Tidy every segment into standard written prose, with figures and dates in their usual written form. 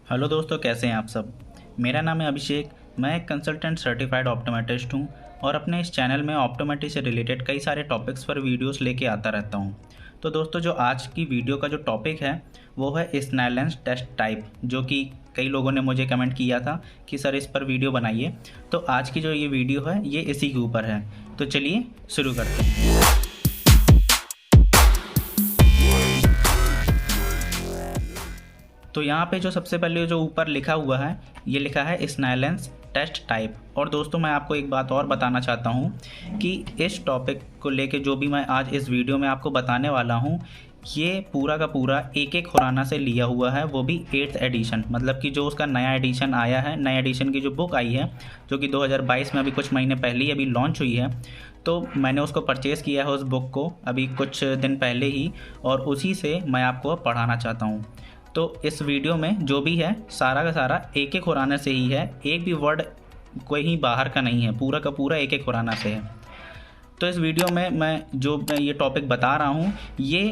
Hello दोस्तों, कैसे हैं आप सब। मेरा नाम है अभिषेक। मैं एक कंसल्टेंट सर्टिफाइड ऑप्टोमेट्रिस्ट हूं और अपने इस चैनल में ऑप्टोमेट्री से रिलेटेड कई सारे टॉपिक्स पर वीडियोस लेके आता रहता हूं। तो दोस्तों, जो आज की वीडियो का जो टॉपिक है वो है स्नेलेंस टेस्ट टाइप, जो कि कई लोगों ने मुझे कमेंट किया था कि सर इस पर वीडियो बनाइए। तो आज की जो ये वीडियो है ये इसी के ऊपर है। तो चलिए शुरू करते हैं। तो यहाँ पे जो सबसे पहले जो ऊपर लिखा हुआ है ये लिखा है स्नेलेंस टेस्ट टाइप। और दोस्तों, मैं आपको एक बात और बताना चाहता हूँ कि इस टॉपिक को लेके जो भी मैं आज इस वीडियो में आपको बताने वाला हूँ ये पूरा का पूरा एक खुराना से लिया हुआ है, वो भी 8th एडिशन, मतलब कि जो उसका नया एडिशन आया है, नया एडिशन की जो बुक आई है जो कि 2022 में अभी कुछ महीने पहले ही अभी लॉन्च हुई है। तो मैंने उसको परचेज़ किया है उस बुक को अभी कुछ दिन पहले ही, और उसी से मैं आपको पढ़ाना चाहता हूँ। तो इस वीडियो में जो भी है सारा का सारा एक खुराना से ही है, एक भी वर्ड कोई ही बाहर का नहीं है, पूरा का पूरा एक खुराना से है। तो इस वीडियो में मैं ये टॉपिक बता रहा हूँ ये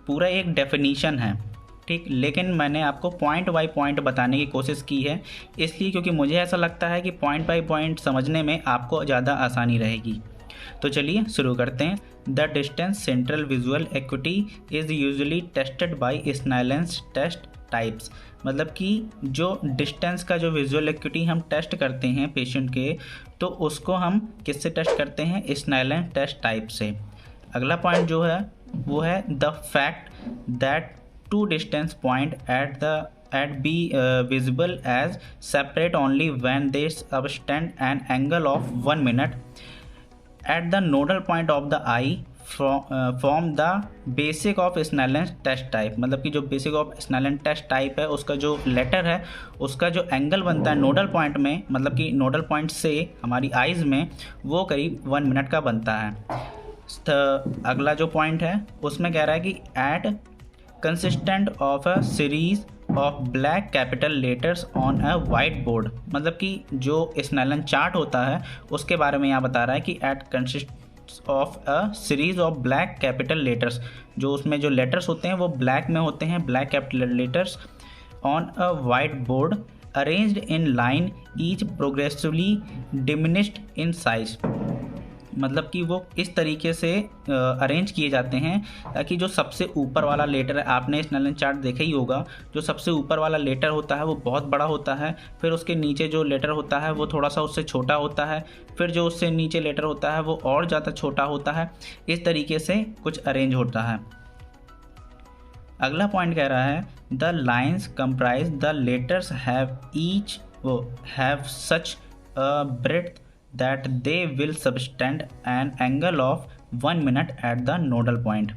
पूरा एक डेफिनीशन है, ठीक। लेकिन मैंने आपको पॉइंट बाय पॉइंट बताने की कोशिश की है, इसलिए क्योंकि मुझे ऐसा लगता है कि पॉइंट बाय पॉइंट समझने में आपको ज़्यादा आसानी रहेगी। तो चलिए शुरू करते हैं। The distance central visual acuity is usually tested by Snellen's test types, मतलब कि जो डिस्टेंस का जो विजुअल एक्विटी हम टेस्ट करते हैं पेशेंट के, तो उसको हम किससे टेस्ट करते हैं? स्नेलेंस टेस्ट टाइप से। अगला पॉइंट जो है वो है the fact that to distance point at be visible as separate only when they subtend an angle of 1 minute at the nodal point of the eye from the basic of Snellen test type। मतलब कि जो basic of Snellen test type है उसका जो letter है उसका जो angle बनता है नोडल पॉइंट में, मतलब कि नोडल पॉइंट से हमारी आइज़ में, वो करीब 1 मिनट का बनता है। तो अगला जो पॉइंट है उसमें कह रहा है कि it consistent of a series of black capital letters on a white board, मतलब कि जो स्नेलन चार्ट होता है उसके बारे में यहाँ बता रहा है कि it consist of a series of black capital letters, जो उसमें जो लेटर्स होते हैं वो ब्लैक में होते हैं, black capital letters on a white board arranged in line each progressively diminished in size, मतलब कि वो इस तरीके से अरेंज किए जाते हैं ताकि जो सबसे ऊपर वाला लेटर है, आपने स्नेलन चार्ट देखा ही होगा, जो सबसे ऊपर वाला लेटर होता है वो बहुत बड़ा होता है, फिर उसके नीचे जो लेटर होता है वो थोड़ा सा उससे छोटा होता है, फिर जो उससे नीचे लेटर होता है वो और ज़्यादा छोटा होता है। इस तरीके से कुछ अरेंज होता है। अगला पॉइंट कह रहा है the lines comprise the letters have each have such a breadth that they will subtend an angle of 1 minute at the nodal point।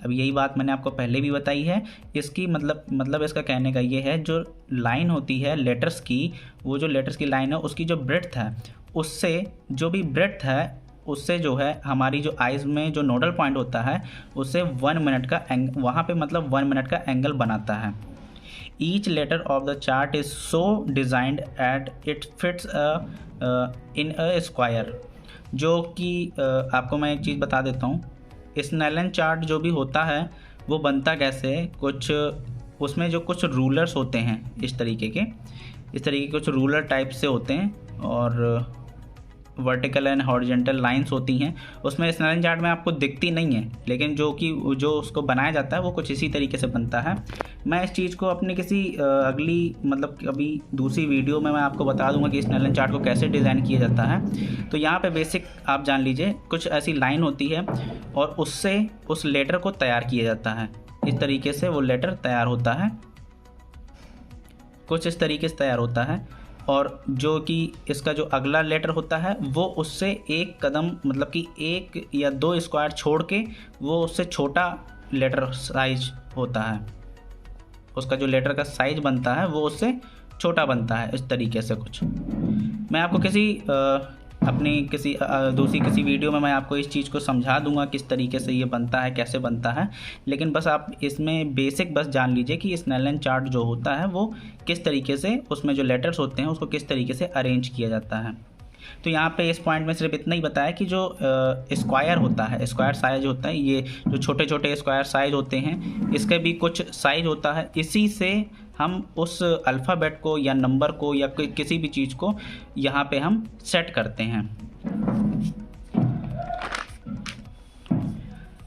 अब यही बात मैंने आपको पहले भी बताई है। इसकी मतलब इसका कहने का ये है, जो लाइन होती है लेटर्स की, वो जो लेटर्स की लाइन है उसकी जो ब्रेड्थ है, उससे जो भी ब्रेड्थ है उससे जो है हमारी जो आइज़ में जो नोडल पॉइंट होता है उससे 1 मिनट का वहाँ पे मतलब 1 मिनट का एंगल बनाता है। Each letter of the chart is so designed that it fits in a square। जो कि आपको मैं एक चीज़ बता देता हूँ, स्नेलन चार्ट जो भी होता है वो बनता कैसे है, कुछ उसमें जो कुछ रूलर्स होते हैं इस तरीके के कुछ रूलर टाइप से होते हैं, और वर्टिकल एंड हॉरिजॉन्टल लाइंस होती हैं। उसमें स्नेलन चार्ट में आपको दिखती नहीं है, लेकिन जो उसको बनाया जाता है वो कुछ इसी तरीके से बनता है। मैं इस चीज़ को अपनी किसी अगली मतलब अभी दूसरी वीडियो में मैं आपको बता दूंगा कि स्नेलन चार्ट को कैसे डिज़ाइन किया जाता है। तो यहाँ पे बेसिक आप जान लीजिए, कुछ ऐसी लाइन होती है और उससे उस लेटर को तैयार किया जाता है। इस तरीके से वो लेटर तैयार होता है, कुछ इस तरीके से तैयार होता है, और जो कि इसका जो अगला लेटर होता है वो उससे एक कदम मतलब कि 1 या 2 स्क्वायर छोड़ के वो उससे छोटा लेटर साइज होता है, उसका जो लेटर का साइज बनता है वो उससे छोटा बनता है। इस तरीके से कुछ मैं आपको अपनी दूसरी किसी वीडियो में मैं आपको इस चीज़ को समझा दूंगा किस तरीके से ये बनता है, कैसे बनता है। लेकिन बस आप इसमें बेसिक बस जान लीजिए कि स्नेलन चार्ट जो होता है वो किस तरीके से उसमें जो लेटर्स होते हैं उसको किस तरीके से अरेंज किया जाता है। तो यहाँ पे इस पॉइंट में सिर्फ इतना ही बताया कि जो स्क्वायर होता है, स्क्वायर साइज होता है, ये जो छोटे छोटे स्क्वायर साइज होते हैं इसके भी कुछ साइज होता है, इसी से हम उस अल्फ़ाबेट को या नंबर को या किसी भी चीज़ को यहाँ पे हम सेट करते हैं।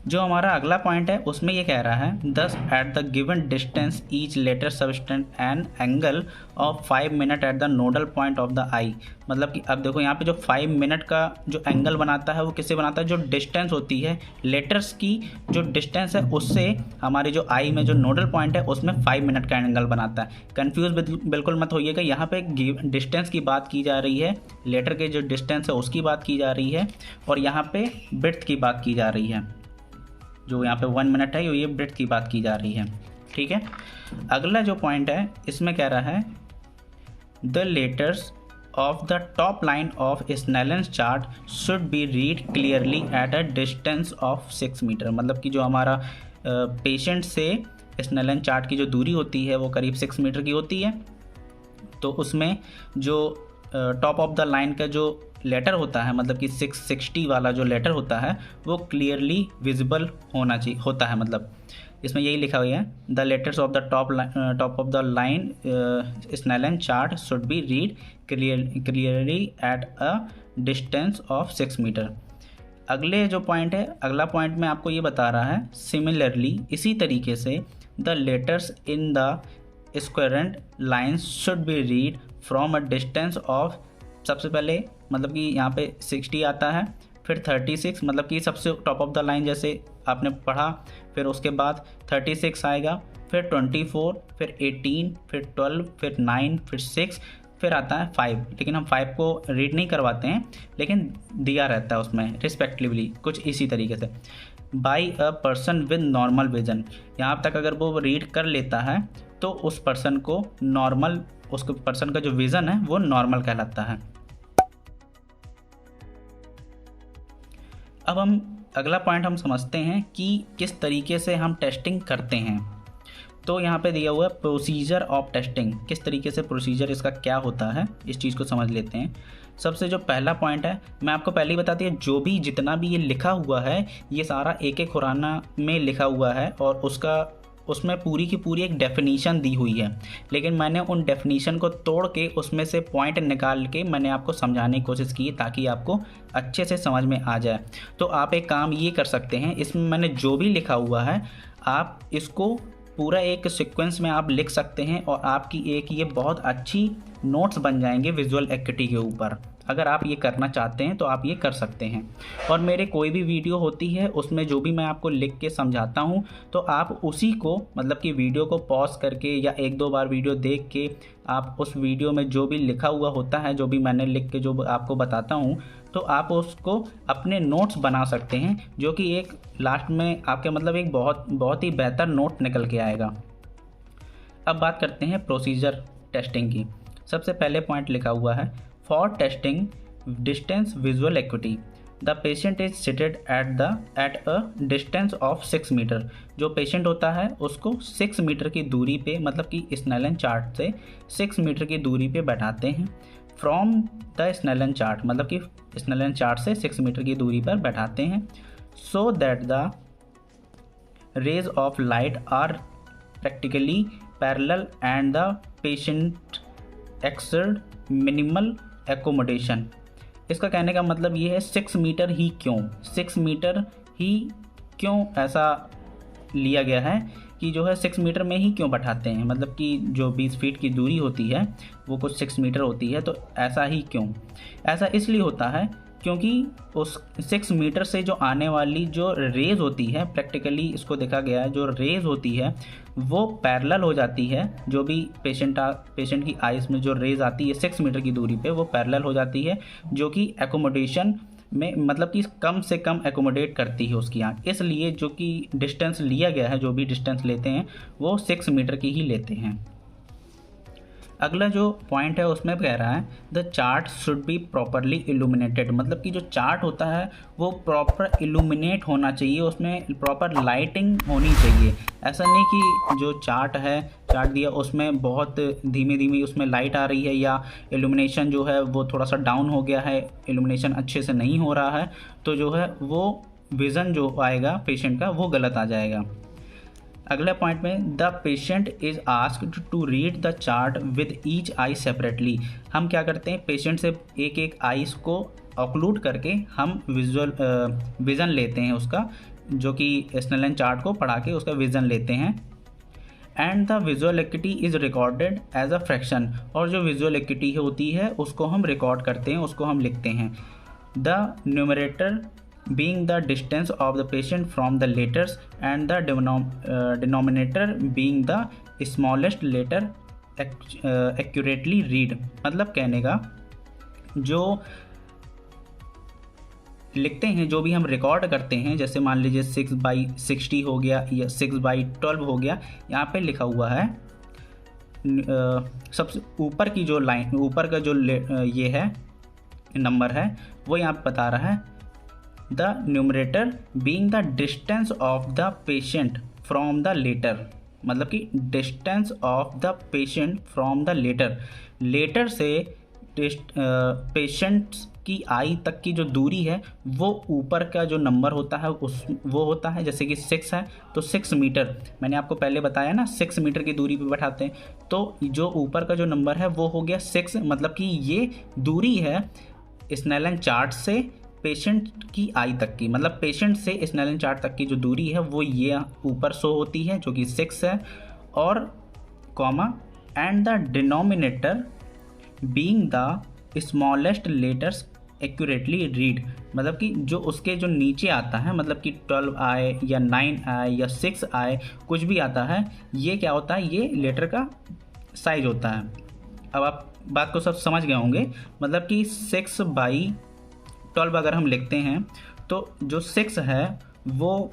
जो हमारा अगला पॉइंट है उसमें ये कह रहा है thus at the given distance each letter subtends an angle of 5 minute at the nodal point of the eye. मतलब कि अब देखो यहाँ पे जो 5 मिनट का जो एंगल बनाता है वो किससे बनाता है, जो डिस्टेंस होती है लेटर्स की, जो डिस्टेंस है उससे हमारी जो आई में जो नोडल पॉइंट है उसमें 5 मिनट का एंगल बनाता है। कन्फ्यूज़ बिल्कुल मत होइएगा, यहाँ पे डिस्टेंस की बात की जा रही है, लेटर के जो डिस्टेंस है उसकी बात की जा रही है, और यहाँ पे ब्रेड्थ की बात की जा रही है। जो यहाँ पे 1 मिनट है ये ब्रेड्थ की बात की जा रही है। ठीक है, अगला जो पॉइंट है इसमें कह रहा है the letters of the top line of Snellen chart should be read clearly at a distance of 6 metre. मतलब कि जो हमारा पेशेंट से स्नेलन चार्ट की जो दूरी होती है वो करीब 6 मीटर की होती है। तो उसमें जो टॉप ऑफ द लाइन का जो लेटर होता है, मतलब कि 660 वाला जो लेटर होता है वो क्लियरली विजिबल होना चाहिए होता है। मतलब इसमें यही लिखा हुआ है the letters of the top of the line Snellen chart should be read clearly at a distance of 6 metre. अगले जो पॉइंट है, अगला पॉइंट में आपको ये बता रहा है सिमिलरली इसी तरीके से द लेटर्स इन द स्क्वायरेंट lines should be read from a distance of, सबसे पहले मतलब कि यहाँ पे 60 आता है, फिर 36, मतलब कि सबसे टॉप ऑफ द लाइन जैसे आपने पढ़ा, फिर उसके बाद 36 आएगा, फिर 24, फिर 18, फिर 12, फिर 9, फिर 6, फिर आता है 5। लेकिन हम 5 को रीड नहीं करवाते हैं, लेकिन दिया रहता है उसमें रिस्पेक्टिवली कुछ इसी तरीके से by a person with normal vision. यहाँ तक अगर वो रीड कर लेता है तो उस पर्सन को नॉर्मल, उसको पर्सन का जो विज़न है वो नॉर्मल कहलाता है। अब हम अगला पॉइंट हम समझते हैं कि किस तरीके से हम टेस्टिंग करते हैं। तो यहाँ पे दिया हुआ है प्रोसीजर ऑफ टेस्टिंग, किस तरीके से प्रोसीजर इसका क्या होता है इस चीज़ को समझ लेते हैं। सबसे जो पहला पॉइंट है मैं आपको पहले ही बता दिया, जो भी जितना भी ये लिखा हुआ है ये सारा एक एक खुराना में लिखा हुआ है और उसमें पूरी की पूरी एक डेफिनीशन दी हुई है, लेकिन मैंने उन डेफिनीशन को तोड़ के उसमें से पॉइंट निकाल के मैंने आपको समझाने की कोशिश की ताकि आपको अच्छे से समझ में आ जाए। तो आप एक काम ये कर सकते हैं, इसमें मैंने जो भी लिखा हुआ है आप इसको पूरा एक सीक्वेंस में आप लिख सकते हैं और आपकी एक ये बहुत अच्छी नोट्स बन जाएंगे विजुअल एक्टिविटी के ऊपर। अगर आप ये करना चाहते हैं तो आप ये कर सकते हैं। और मेरे कोई भी वीडियो होती है उसमें जो भी मैं आपको लिख के समझाता हूँ तो आप उसी को, मतलब कि वीडियो को पॉज करके या 1-2 बार वीडियो देख के आप उस वीडियो में जो भी लिखा हुआ होता है, जो भी मैंने लिख के जो आपको बताता हूँ, तो आप उसको अपने नोट्स बना सकते हैं, जो कि एक लास्ट में आपके मतलब एक बहुत ही बेहतर नोट निकल के आएगा। अब बात करते हैं प्रोसीजर टेस्टिंग की। सबसे पहले पॉइंट लिखा हुआ है for testing distance visual acuity the patient is seated at a distance of 6 metre. जो पेशेंट होता है उसको 6 मीटर की दूरी पे, मतलब कि स्नेलन चार्ट से 6 मीटर की दूरी पे बैठाते हैं। फ्रॉम द स्नेलन चार्ट, मतलब कि स्नेलन चार्ट से 6 मीटर की दूरी पर बैठाते हैं, so that the rays of light are practically parallel and the patient exerts minimal accommodation. इसका कहने का मतलब ये है 6 मीटर ही क्यों, 6 मीटर ही क्यों ऐसा लिया गया है कि जो है 6 मीटर में ही क्यों बैठाते हैं, मतलब कि जो 20 फीट की दूरी होती है वो कुछ 6 मीटर होती है, तो ऐसा ही क्यों? ऐसा इसलिए होता है क्योंकि उस 6 मीटर से जो आने वाली जो रेज़ होती है, प्रैक्टिकली इसको देखा गया है, जो रेज़ होती है वो पैरेलल हो जाती है। जो भी पेशेंट की आइज़ में जो रेज़ आती है 6 मीटर की दूरी पे वो पैरेलल हो जाती है, जो कि एकोमोडेशन में मतलब कि कम से कम एकोमोडेट करती है उसकी आँख। इसलिए जो कि डिस्टेंस लिया गया है, जो भी डिस्टेंस लेते हैं वो 6 मीटर की ही लेते हैं। अगला जो पॉइंट है उसमें कह रहा है the chart should be properly illuminated. मतलब कि जो चार्ट होता है वो प्रॉपर इल्यूमिनेट होना चाहिए, उसमें प्रॉपर लाइटिंग होनी चाहिए। ऐसा नहीं कि जो चार्ट दिया उसमें बहुत धीमी धीमी उसमें लाइट आ रही है या इल्यूमिनेशन जो है वो थोड़ा सा डाउन हो गया है, इल्यूमिनेशन अच्छे से नहीं हो रहा है, तो जो है वो विज़न जो आएगा पेशेंट का वो गलत आ जाएगा। अगले पॉइंट में the patient is asked to read the chart with each eye separately. हम क्या करते हैं, पेशेंट से एक एक आईज को ऑक्लूड करके हम विज़न लेते हैं उसका, जो कि स्नेलन चार्ट को पढ़ा के उसका विज़न लेते हैं। And the visual activity is recorded as a fraction, और जो विजुअल एक्टिविटी होती है उसको हम रिकॉर्ड करते हैं, उसको हम लिखते हैं। The numerator being the distance of the patient from the letters and the denominator being the smallest letter accurately read। मतलब कहने का जो लिखते हैं, जो भी हम रिकॉर्ड करते हैं, जैसे मान लीजिए 6/60 हो गया या 6/12 हो गया, यहाँ पे लिखा हुआ है सबसे ऊपर की जो लाइन, ऊपर का जो ये है नंबर है वो यहाँ पे बता रहा है the numerator being the distance of the patient from the letter. मतलब कि distance of the patient from the letter से पेशेंट्स की आई तक की जो दूरी है वो ऊपर का जो नंबर होता है वो होता है, जैसे कि 6 है तो 6 मीटर, मैंने आपको पहले बताया ना 6 मीटर की दूरी पे बैठाते हैं, तो जो ऊपर का जो नंबर है वो हो गया 6। मतलब कि ये दूरी है स्नेलन चार्ट से पेशेंट की आई तक की, मतलब पेशेंट से स्नेलन चार्ट तक की जो दूरी है वो ये ऊपर शो होती है जो कि 6 है, और comma and the denominator being the smallest letters accurately read. मतलब कि जो उसके जो नीचे आता है, मतलब कि 12 आए या 9 आए या 6 आए, कुछ भी आता है, ये क्या होता है, ये लेटर का साइज होता है। अब आप बात को सब समझ गए होंगे। मतलब कि 6/12 अगर हम लिखते हैं तो जो 6 है वो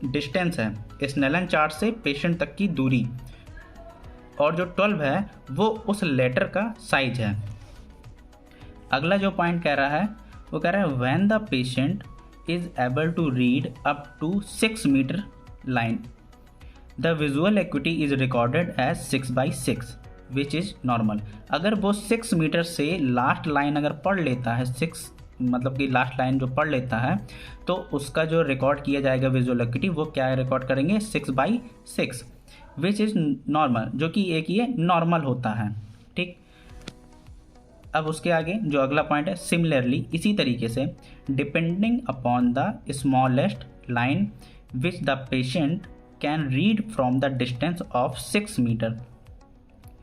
डिस्टेंस है स्नेलन चार्ट से पेशेंट तक की दूरी, और जो 12 है वो उस लेटर का साइज है। अगला जो पॉइंट कह रहा है वो कह रहा है when the patient is able to read up to 6 metre line the visual activity is recorded as 6/6 which is normal. अगर वो 6 मीटर से लास्ट लाइन अगर पढ़ लेता है, 6 मतलब कि लास्ट लाइन जो पढ़ लेता है, तो उसका जो रिकॉर्ड किया जाएगा विजुअल एक्टिविटी वो क्या रिकॉर्ड करेंगे 6/6 विच इज़ नॉर्मल, जो कि एक ये नॉर्मल होता है। ठीक, अब उसके आगे जो अगला पॉइंट है, सिमिलरली इसी तरीके से depending upon the smallest line which the patient can read from the distance of 6 metre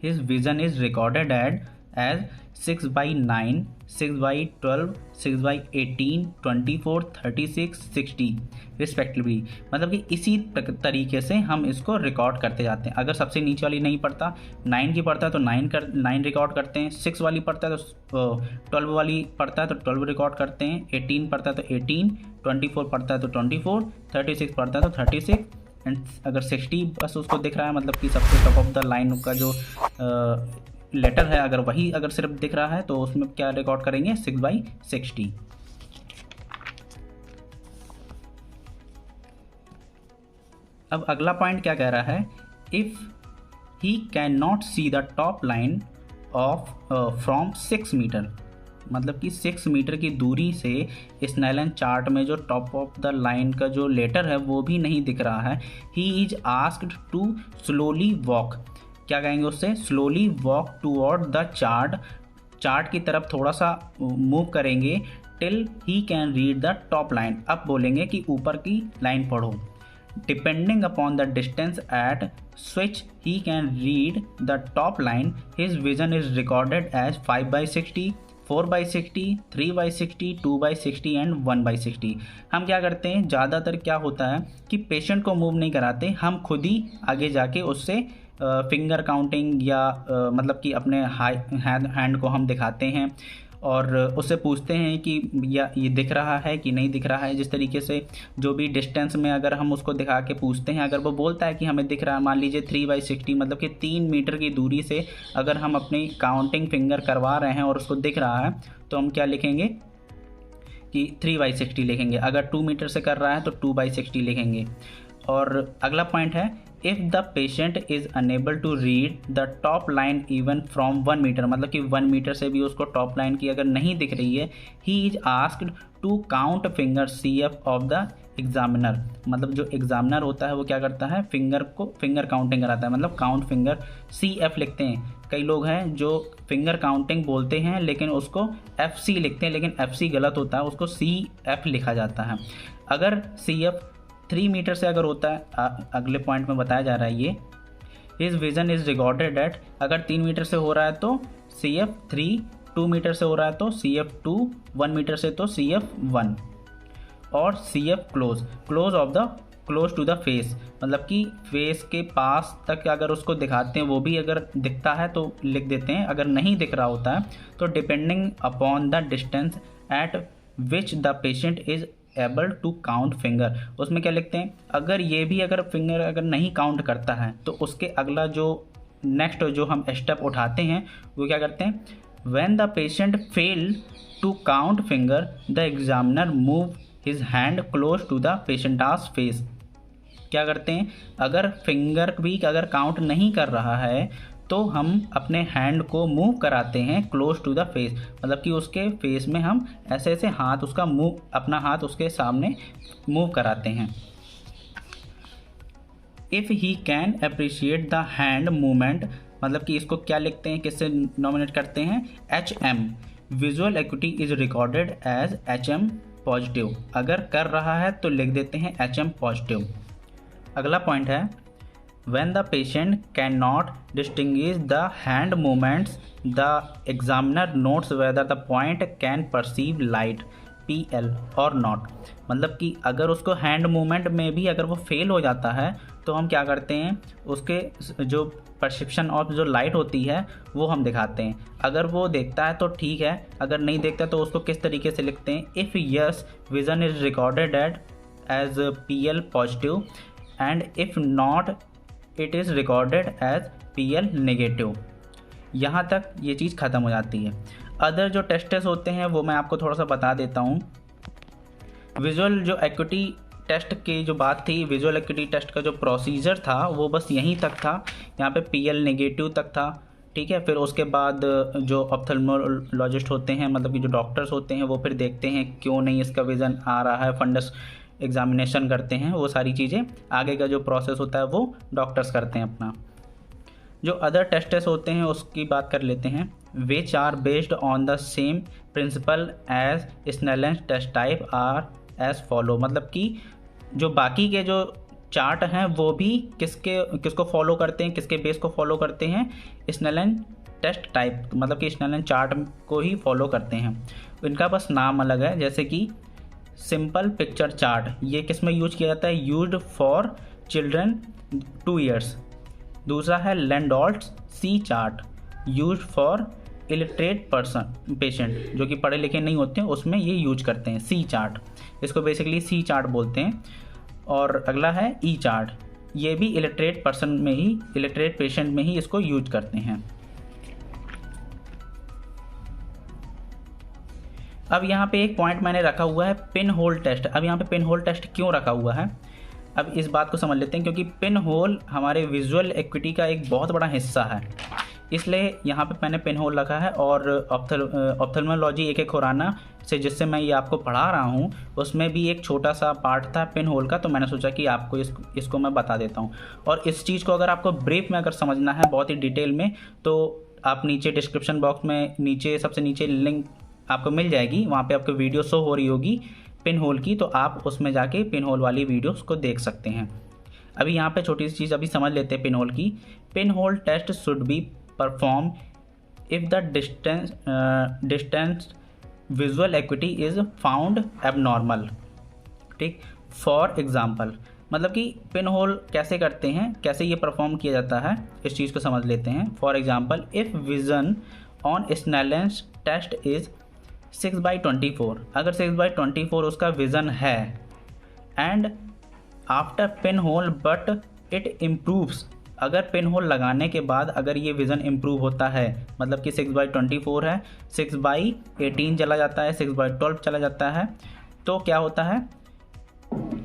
his vision is recorded as 6/9, 6/12, 6/18, 24, 36, 60 respectively. मतलब कि इसी तरीके से हम इसको रिकॉर्ड करते जाते हैं। अगर सबसे नीचे वाली नहीं पढ़ता, 9 की पढ़ता है तो 9 रिकॉर्ड करते हैं, 6 वाली पढ़ता है तो 12 वाली पढ़ता है तो 12 रिकॉर्ड करते हैं, 18 पढ़ता है तो 18, 24 पढ़ता है तो 24, 36 पढ़ता है तो 36, एंड अगर 60 बस उसको दिख रहा है, मतलब कि सबसे टॉप ऑफ द लाइन का जो लेटर है अगर वही अगर सिर्फ दिख रहा है तो उसमें क्या रिकॉर्ड करेंगे 6/60। अब अगला पॉइंट क्या कह रहा है, if he can not see the top line of from 6 metre. मतलब कि 6 मीटर की दूरी से स्नेलन चार्ट में जो टॉप ऑफ द लाइन का जो लेटर है वो भी नहीं दिख रहा है, he is asked to slowly walk. क्या कहेंगे उससे, slowly walk toward the chart की तरफ थोड़ा सा मूव करेंगे till he can read the top line. अब बोलेंगे कि ऊपर की लाइन पढ़ो। Depending upon the distance at which he can read the top line, his vision is recorded as 5/60, 4/60, 3/60, 2/60 and 1/60। हम क्या करते हैं, ज़्यादातर क्या होता है कि पेशेंट को मूव नहीं कराते, हम खुद ही आगे जाके उससे फिंगर काउंटिंग या मतलब कि अपने हैंड को हम दिखाते हैं और उससे पूछते हैं कि या ये दिख रहा है कि नहीं दिख रहा है। जिस तरीके से जो भी डिस्टेंस में अगर हम उसको दिखा के पूछते हैं, अगर वो बोलता है कि हमें दिख रहा है, मान लीजिए 3/60 मतलब कि 3 मीटर की दूरी से अगर हम अपनी काउंटिंग फिंगर करवा रहे हैं और उसको दिख रहा है तो हम क्या लिखेंगे कि 3/60 लिखेंगे। अगर 2 मीटर से कर रहा है तो 2/60 लिखेंगे। और अगला पॉइंट है, if the patient is unable to read the top line even from 1 metre. मतलब कि 1 मीटर से भी उसको टॉप लाइन की अगर नहीं दिख रही है, he is asked to count finger CF of the examiner, मतलब जो एग्जामिनर होता है वो क्या करता है, फिंगर काउंटिंग कराता है, मतलब काउंट फिंगर, CF लिखते हैं। कई लोग हैं जो फिंगर काउंटिंग बोलते हैं लेकिन उसको FC लिखते हैं, लेकिन FC गलत होता है, उसको CF लिखा जाता है। अगर CF 3 मीटर से अगर होता है, अगले पॉइंट में बताया जा रहा है ये, his vision is recorded at, अगर 3 मीटर से हो रहा है तो CF 3, 2 मीटर से हो रहा है तो CF 2, 1 मीटर से तो CF 1, और CF close to the face, मतलब कि फेस के पास तक अगर उसको दिखाते हैं, वो भी अगर दिखता है तो लिख देते हैं, अगर नहीं दिख रहा होता है तो depending upon the distance at which the patient is able to count finger, उसमें क्या लिखते हैं, अगर ये भी अगर फिंगर अगर नहीं काउंट करता है तो उसके अगला जो नेक्स्ट जो हम स्टेप उठाते हैं वो क्या करते हैं, when the patient fail to count finger the examiner move his hand close to the patient's face. क्या करते हैं, अगर फिंगर भी अगर काउंट नहीं कर रहा है तो हम अपने हैंड को मूव कराते हैं क्लोज टू द फेस, मतलब कि उसके फेस में हम ऐसे ऐसे हाथ उसका मूव, अपना हाथ उसके सामने मूव कराते हैं। If he can appreciate the hand movement, मतलब कि इसको क्या लिखते हैं, किससे नॉमिनेट करते हैं, HM, visual acuity is recorded as HM positive, अगर कर रहा है तो लिख देते हैं HM पॉजिटिव। अगला पॉइंट है, when the patient cannot distinguish the hand movements the examiner notes whether the point can perceive light PL or not, मतलब कि अगर उसको हैंड मूवमेंट में भी अगर वो फेल हो जाता है तो हम क्या करते हैं, उसके जो परसेप्शन ऑफ जो लाइट होती है वो हम दिखाते हैं, अगर वो देखता है तो ठीक है, अगर नहीं देखता तो उसको किस तरीके से लिखते हैं, if yes vision is recorded as PL positive and if not it is recorded as PL negative. यहाँ तक ये चीज़ ख़त्म हो जाती है। अदर जो टेस्ट्स होते हैं वो मैं आपको थोड़ा सा बता देता हूँ। विजुअल जो एक्यूटी टेस्ट की जो बात थी, विजुअल एक्यूटी टेस्ट का जो प्रोसीजर था वो बस यहीं तक था, यहाँ पे PL नेगेटिव तक था, ठीक है। फिर उसके बाद जो ऑप्थेल्मोलॉजिस्ट होते हैं, मतलब कि जो डॉक्टर्स होते हैं, वो फिर देखते हैं क्यों नहीं इसका विज़न आ रहा है, फंडस एग्जामिनेशन करते हैं, वो सारी चीज़ें, आगे का जो प्रोसेस होता है वो डॉक्टर्स करते हैं अपना। जो अदर टेस्ट्स होते हैं उसकी बात कर लेते हैं, which are based on the same principle as Snellen's test type are as follow, मतलब कि जो बाकी के जो चार्ट हैं वो भी किसको फॉलो करते हैं, किसके बेस को फॉलो करते हैं, स्नेलेंस टेस्ट टाइप, मतलब कि स्नेलेंस चार्ट को ही फॉलो करते हैं। इनका बस नाम अलग है, जैसे कि सिंपल पिक्चर चार्ट, ये किस में यूज किया जाता है, यूज्ड फॉर चिल्ड्रन 2 years। दूसरा है लैंडोल्ट्स C chart, use for illiterate patient, जो कि पढ़े लिखे नहीं होते हैं, उसमें ये यूज करते हैं C चार्ट, इसको बेसिकली C चार्ट बोलते हैं। और अगला है E चार्ट, ये भी इलिटरेट पेशेंट में ही इसको यूज करते हैं। अब यहाँ पे एक पॉइंट मैंने रखा हुआ है, पिन होल टेस्ट। अब यहाँ पे पिन होल टेस्ट क्यों रखा हुआ है, अब इस बात को समझ लेते हैं, क्योंकि पिन होल हमारे विजुअल एक्यूटी का एक बहुत बड़ा हिस्सा है, इसलिए यहाँ पे मैंने पिन होल रखा है। और ऑप्थेल्मोलॉजी एक खुराना से जिससे मैं ये आपको पढ़ा रहा हूँ, उसमें भी एक छोटा सा पार्ट था पिन होल का, तो मैंने सोचा कि आपको इसको मैं बता देता हूँ। और इस चीज़ को अगर आपको ब्रीफ में अगर समझना है बहुत ही डिटेल में, तो आप नीचे डिस्क्रिप्शन बॉक्स में नीचे सबसे नीचे लिंक आपको मिल जाएगी, वहाँ पे आपको वीडियो शो हो रही होगी पिन होल की, तो आप उसमें जाके पिन होल वाली वीडियोस को देख सकते हैं। अभी यहाँ पे छोटी सी चीज़ अभी समझ लेते हैं पिन होल की। Pin hole test should be perform if the distance visual acuity is found abnormal, ठीक। फॉर एग्जाम्पल, मतलब कि पिन होल कैसे करते हैं, कैसे ये परफॉर्म किया जाता है, इस चीज़ को समझ लेते हैं। For example, if vision on Snellen's test is 6/24, अगर 6/24 उसका विज़न है, and after pin hole but it improves, अगर पिन होल लगाने के बाद अगर ये विज़न इम्प्रूव होता है, मतलब कि 6/24 है, 6/18 चला जाता है, 6/12 चला जाता है, तो क्या होता है,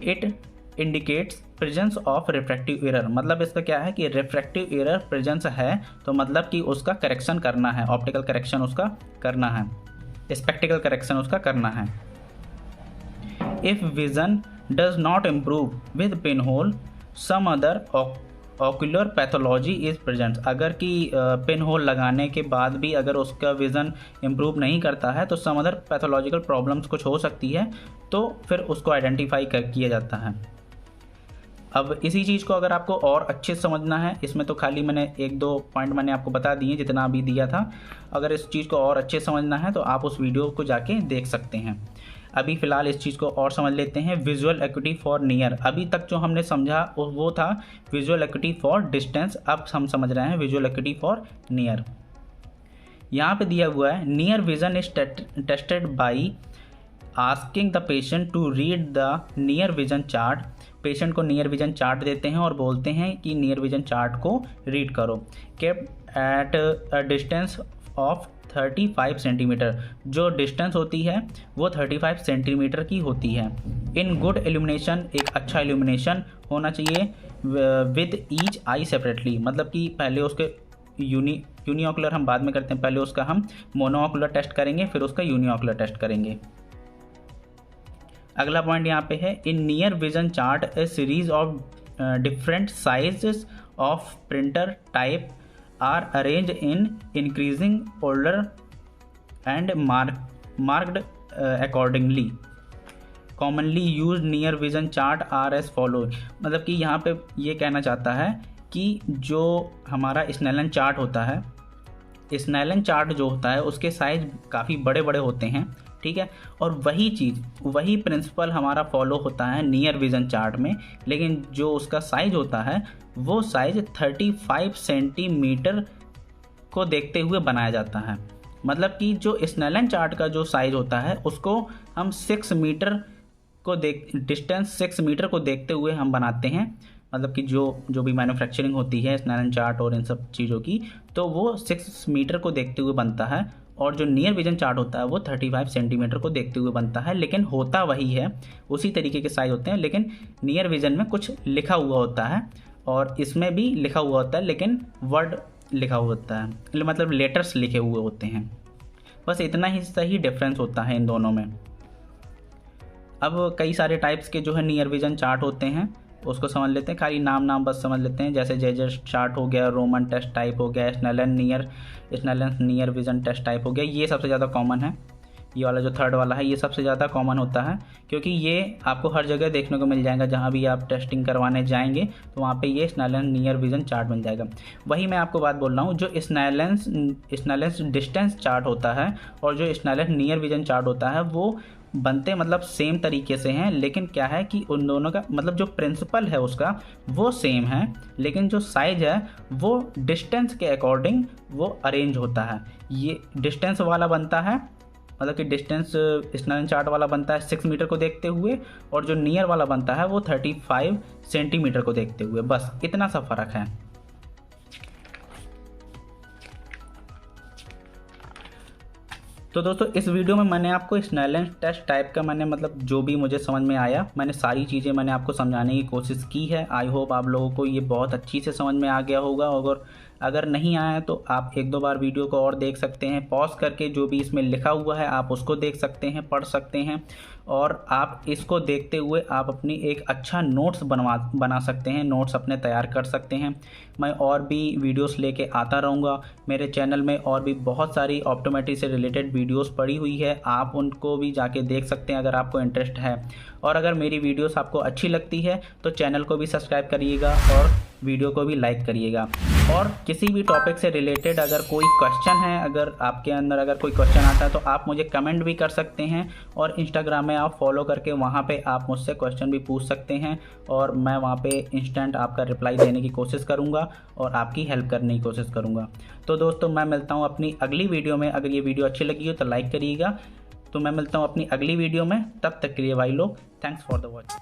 it indicates presence of refractive error, मतलब इसका क्या है कि रिफ्रैक्टिव एरर प्रेजेंस है, तो मतलब कि उसका करेक्शन करना है, ऑप्टिकल करेक्शन उसका करना है, स्पेक्टिकल करेक्शन उसका करना है। If vision does not improve with pin hole, some other ocular pathology is present. अगर कि पिन होल लगाने के बाद भी अगर उसका विज़न इम्प्रूव नहीं करता है तो सम अदर पैथोलॉजिकल प्रॉब्लम्स कुछ हो सकती है, तो फिर उसको आइडेंटिफाई किया जाता है। अब इसी चीज़ को अगर आपको और अच्छे से समझना है, इसमें तो खाली मैंने 1-2 पॉइंट मैंने आपको बता दिए जितना अभी दिया था। अगर इस चीज़ को और अच्छे से समझना है तो आप उस वीडियो को जाके देख सकते हैं। अभी फ़िलहाल इस चीज़ को और समझ लेते हैं। विजुअल एक्यूटी फॉर नियर, अभी तक जो हमने समझा वो था विजुअल एक्यूटी फॉर डिस्टेंस, अब हम समझ रहे हैं विजुअल एक्यूटी फॉर नियर। यहाँ पे दिया हुआ है near vision is tested by asking the patient to read the near vision chart. Patient को नियर विजन चार्ट देते हैं और बोलते हैं कि नियर विजन चार्ट को रीड करो। Kept at a distance of 35 centimetre, जो डिस्टेंस होती है वो 35 सेंटीमीटर की होती है। इन गुड एल्यूमिनेशन, एक अच्छा एल्यूमिनेशन होना चाहिए। विद ईच आई सेपरेटली, मतलब कि पहले उसके यूनिओकुलर हम बाद में करते हैं, पहले उसका हम मोनोओकुलर टेस्ट करेंगे फिर उसका यूनिओकुलर टेस्ट करेंगे। अगला पॉइंट यहाँ पे है in near vision chart a series of different sizes of printer type are arrange in increasing order and marked accordingly. Commonly use near vision chart are as follow, मतलब कि यहाँ पे ये कहना चाहता है कि जो हमारा स्नेलन चार्ट होता है, स्नेलन चार्ट जो होता है उसके साइज काफ़ी बड़े बड़े होते हैं, ठीक है। और वही चीज़, वही प्रिंसिपल हमारा फॉलो होता है नियर विजन चार्ट में, लेकिन जो उसका साइज होता है वो साइज 35 सेंटीमीटर को देखते हुए बनाया जाता है। मतलब कि जो स्नेलन चार्ट का जो साइज होता है उसको हम 6 मीटर को डिस्टेंस 6 मीटर को देखते हुए हम बनाते हैं। मतलब कि जो भी मैन्युफैक्चरिंग होती है स्नेलन चार्ट और इन सब चीज़ों की, तो वो 6 मीटर को देखते हुए बनता है। और जो नियर विजन चार्ट होता है वो 35 सेंटीमीटर को देखते हुए बनता है, लेकिन होता वही है, उसी तरीके के साइज होते हैं, लेकिन नियर विजन में कुछ लिखा हुआ होता है और इसमें भी लिखा हुआ होता है, लेकिन वर्ड लिखा हुआ होता है, मतलब लेटर्स लिखे हुए होते हैं। बस इतना ही सही डिफरेंस होता है इन दोनों में। अब कई सारे टाइप्स के जो है नियर विजन चार्ट होते हैं, उसको समझ लेते हैं। खाली नाम बस समझ लेते हैं, जैसे जेजर चार्ट हो गया, रोमन टेस्ट टाइप हो गया, Snellen near vision test type हो गया। ये सबसे ज़्यादा कॉमन है, ये वाला जो थर्ड वाला है ये सबसे ज़्यादा कॉमन होता है, क्योंकि ये आपको हर जगह देखने को मिल जाएगा। जहाँ भी आप टेस्टिंग करवाने जाएंगे तो वहाँ पे ये स्नेलन नियर विजन चार्ट मिल जाएगा। वही मैं आपको बात बोल रहा हूँ, जो स्नेलन डिस्टेंस चार्ट होता है और जो स्नेलन नियर विजन चार्ट होता है वो बनते मतलब सेम तरीके से हैं, लेकिन क्या है कि उन दोनों का मतलब जो प्रिंसिपल है उसका वो सेम है, लेकिन जो साइज है वो डिस्टेंस के अकॉर्डिंग वो अरेंज होता है। ये डिस्टेंस वाला बनता है, मतलब कि डिस्टेंस स्नेलन चार्ट वाला बनता है 6 मीटर को देखते हुए, और जो नियर वाला बनता है वो 35 सेंटीमीटर को देखते हुए। बस इतना सा फ़र्क है। तो दोस्तों इस वीडियो में मैंने आपको स्नेलन टेस्ट टाइप का मैंने मतलब जो भी मुझे समझ में आया मैंने सारी चीज़ें मैंने आपको समझाने की कोशिश की है। आई होप आप लोगों को ये बहुत अच्छी से समझ में आ गया होगा। अगर नहीं आया तो आप 1-2 बार वीडियो को और देख सकते हैं, पॉज करके जो भी इसमें लिखा हुआ है आप उसको देख सकते हैं, पढ़ सकते हैं, और आप इसको देखते हुए आप अपनी एक अच्छा नोट्स बना सकते हैं, नोट्स अपने तैयार कर सकते हैं। मैं और भी वीडियोस लेके आता रहूँगा। मेरे चैनल में और भी बहुत सारी ऑप्टोमेट्री से रिलेटेड वीडियोस पड़ी हुई है, आप उनको भी जाके देख सकते हैं अगर आपको इंटरेस्ट है। और अगर मेरी वीडियोस आपको अच्छी लगती है तो चैनल को भी सब्सक्राइब करिएगा और वीडियो को भी लाइक करिएगा। और किसी भी टॉपिक से रिलेटेड अगर कोई क्वेश्चन है, अगर आपके अंदर अगर कोई क्वेश्चन आता है तो आप मुझे कमेंट भी कर सकते हैं, और इंस्टाग्राम में आप फॉलो करके वहाँ पे आप मुझसे क्वेश्चन भी पूछ सकते हैं, और मैं वहाँ पे इंस्टेंट आपका रिप्लाई देने की कोशिश करूँगा और आपकी हेल्प करने की कोशिश करूँगा। तो दोस्तों मैं मिलता हूँ अपनी अगली वीडियो में। अगर ये वीडियो अच्छी लगी हो तो लाइक करिएगा। तो मैं मिलता हूँ अपनी अगली वीडियो में, तब तक के लिए भाई लोग थैंक्स फॉर द वॉच।